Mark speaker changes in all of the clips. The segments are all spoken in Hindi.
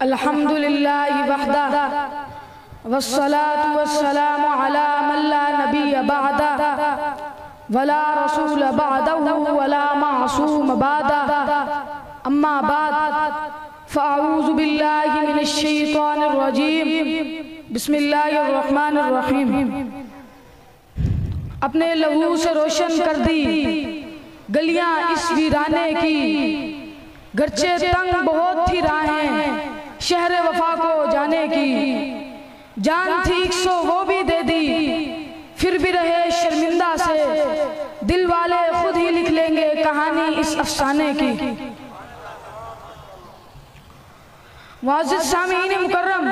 Speaker 1: अल्हम्दुलिल्लाहि वहदा वस्सलातु वस्सलामु अला मन ला नबिय्य बअदा वला रसूल बअदहु वला मासूम बअदा अम्मा बाद फ़अऊज़ु बिल्लाहि मिनश शैतानिर रजीम बिस्मिल्लाहिर रहमानिर रहीम। अपने लहू से रोशन कर दी गलियां इस वीराने की, गर्चे तंग बहुत थी राहें शहर वफा को जाने की। जान थी 100 वो भी दे दी, फिर भी रहे शर्मिंदा से, दिल वाले खुद ही लिख लेंगे कहानी इस अफसाने की। वाजिद सामीन मुकर्रम,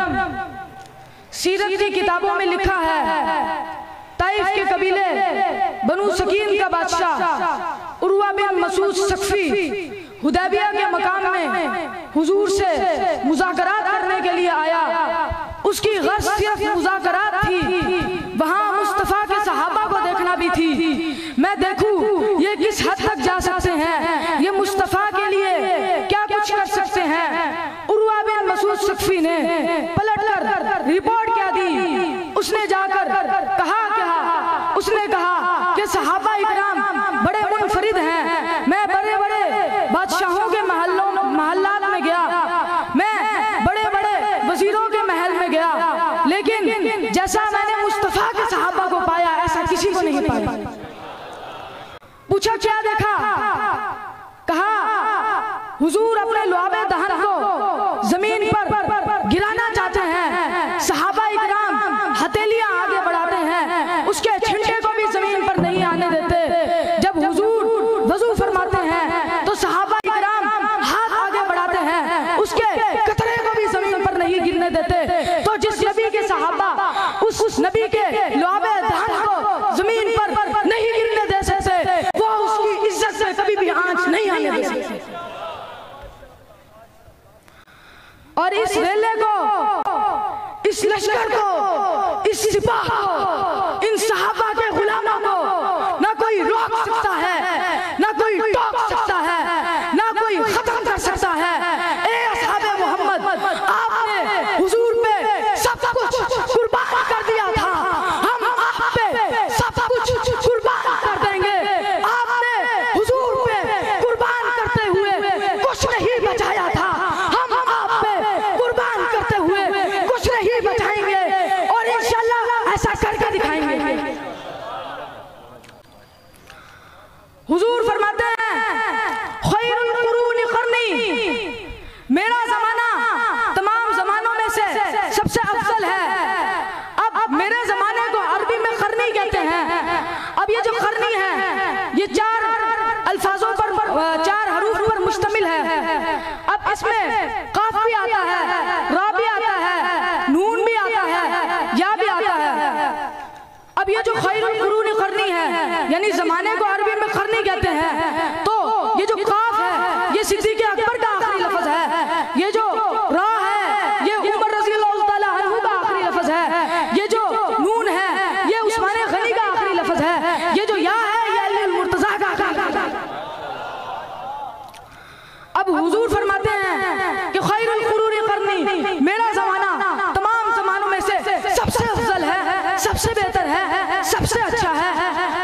Speaker 1: सीरत की किताबों में लिखा है ताइफ के कबीले बनु सकीन का बादशाह उर्वा बिन मसूद सकफी हुदैबिया के मकाम में हुजूर से मुज़ाकरात करने के लिए आया। उसकी गर्ज सिर्फ मुज़ाकरात थी, वहाँ मुस्तफ़ा के सहाबा को देखना भी थी। मैं देखूं ये किस हद तक जा सकते हैं, ये मुस्तफ़ा के लिए क्या कुछ कर सकते हैं। उर्वा बिन मसूद सकफी ने पलटकर रिपोर्ट क्या दी, उसने जाकर कहा क्या, उसने कहा कि सहाबा इकराम बड़े मुनफरिद हैं। मैं बड़े बड़े बादशाहों के महल्लात में गया, मैं बड़े बड़े वजीरों के महल में गया, लेकिन जैसा मैंने मुस्तफ़ा के सहाबा को पाया ऐसा किसी को नहीं पाया। पूछा क्या देखा, कहा हुजूर अपने लुआबे दहन को जमीन पर गिराना चाहते हैं, सहाबा इकराम हथेलियां आगे बढ़ाते हैं, उसके छिंटे को भी जमीन पर नहीं आने देते। जब हुजूर वजू फरमाते हैं तो सहाबा इकराम हाथ आगे बढ़ाते हैं, उसके कतरे को भी जमीन पर नहीं गिरने देते। तो जिस नबी के सहाबा उस नबी के लुआबे दहन को जमीन पर नहीं गिरने दे सकते, वो उसकी इज्जत से कभी भी आंच नहीं आने दे सकते। और इस रेले को, इस लश्कर को, इस सिपाह को, इन सहाबा के गुलामों को ना कोई रोक सकता है, ना कोई टोक सकता है, ना कोई खत्म कर सकता है। ए असहाबे मोहम्मद, आपने हुजूर पे सब कुछ कुर्बान कर दिया था, हम आप पे सब कुछ कुर्बान कर देंगे। आपने हुजूर पे कुर्बान करते हुए कुछ नहीं बचाया था, हम आप पे कुर्बान करते हुए कुछ नहीं बचाएंगे और इंशाअल्लाह ऐसा करके दिखाएंगे। हुजूर फरमाते हैं खैरुल कुरूनि क़र्नी, मेरा जमाना तमाम जमानों में से सबसे अफजल है। अब मेरे जमाने को अरबी में क़र्नी कहते हैं। अब ये जो क़र्नी है ये 4 अल्फाजों पर, 4 हरूफ पर मुश्तमिल है। अब इसमें काफ भी आता है, रा भी आता है, नून भी आता है, या भी आता है। अब ये जो खैरुल कुरूनि क़र्नी है यानी जमाने को अरबी में क़र्नी कहते हैं, तो ये जो काफ है ये सिद्दीक़ अकबर का आखिरी लफ्ज़ है, ये जो रा है ये उमर रज़ियल्लाहु ताला अन्हु का आखिरी लफ्ज़ है, ये जो नून है ये उस्मान गनी का आखिरी लफ्ज़ है, ये जो या है ये अली मुर्तज़ा का आखिरी लफ्ज़ है। अब हुजूर फरमाते हैं कि खैरुल कुरूनि क़र्नी, मेरा जमाना तमाम जमानों में से सबसे अफजल है, सबसे बेहतर है, सबसे अच्छा है।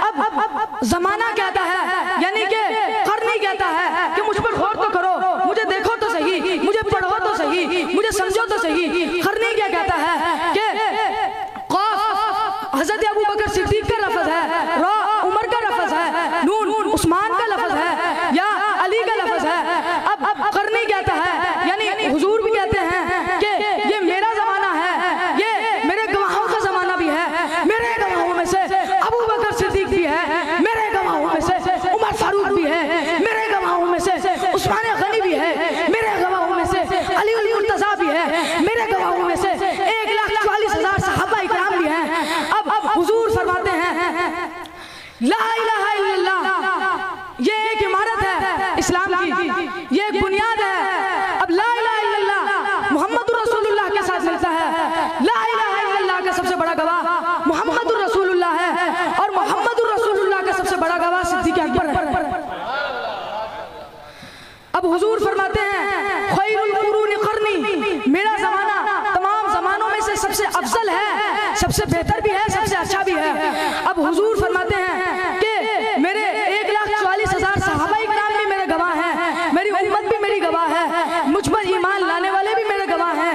Speaker 1: अब जमाना कहता है यानी कि क़र्नी कहता है कि मुझ पर गौर तो करो, मुझे देखो तो सही, मुझे पढ़ो तो सही, मुझे समझो तो सही। क़र्नी क्या कहता है कि क़ाफ हज़रत अबू बकर सिद्दीक़ का लफ्ज़ है, रा उमर का लफ्ज़ है, नून उस्मान का लफ्ज़ है, या अली का लफ्ज़ है। अब क़र्नी कहता है यानी हुजूर भी कहते हैं कि ये मेरा ज़माना है, ये मेरे गवाहों का ज़माना भी है। मेरे गवाहों में से अबू बकर सिद्दीक़ भी है, मेरे गवाहों में से उमर फारूक भी है, मेरे गवाहों में से उस्मान गनी भी है, मेरे गवाहों में से अली मुर्तज़ा भी है, मेरे गवाहों में से 1,40,000 सहाबा इकराम भी हैं। अब हुजूर फरमाते हैं ला इलाहा इल्लल्लाह ये एक इमारत है इस्लाम की, ये एक बुनियाद है। अब ला इलाहा इल्लल्लाह मुहम्मदुर रसूलुल्लाह के साथ मिलता है। ला इलाहा इल्लल्लाह का सबसे बड़ा गवाह मुहम्मदुर रसूलुल्लाह है और मुहम्मदुर रसूलुल्लाह का सबसे बड़ा गवाह सिद्दीक़ अकबर है। अब हुजूर फरमाते हैं खैरुल कुरूनि क़र्नी, सबसे बेहतर भी है, सबसे अच्छा भी है। अब हुजूर फरमाते हैं कि मेरे 1,44,000 सहाबा-ए-किराम भी मेरे गवाह हैं, मेरी उम्मत भी मेरी गवाह है, मुझ पर ईमान लाने वाले भी मेरे गवाह हैं।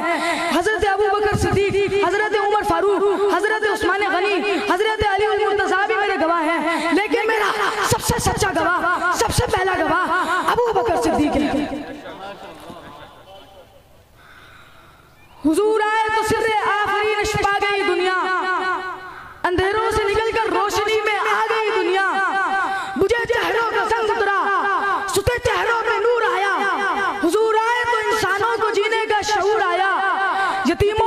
Speaker 1: हजरत अबू बकर सिद्दीक, हजरत उमर फारूक, हजरत उस्मान गनी, हजरत अली अल मुर्तज़ा भी मेरे गवाह हैं, लेकिन मेरा सबसे सच्चा गवाह, सबसे पहला गवाह अबू बकर सिद्दीक है। हुजूर आए तो सिर्रे आफरीन छुपा गई दुनिया, अंधेरों से निकलकर रोशनी में आ गई दुनिया, बुझे चेहरों का संग उतरा, सुते चेहरों में नूर आया। हुजूर आए तो इंसानों को जीने का शऊर आया, यतीमों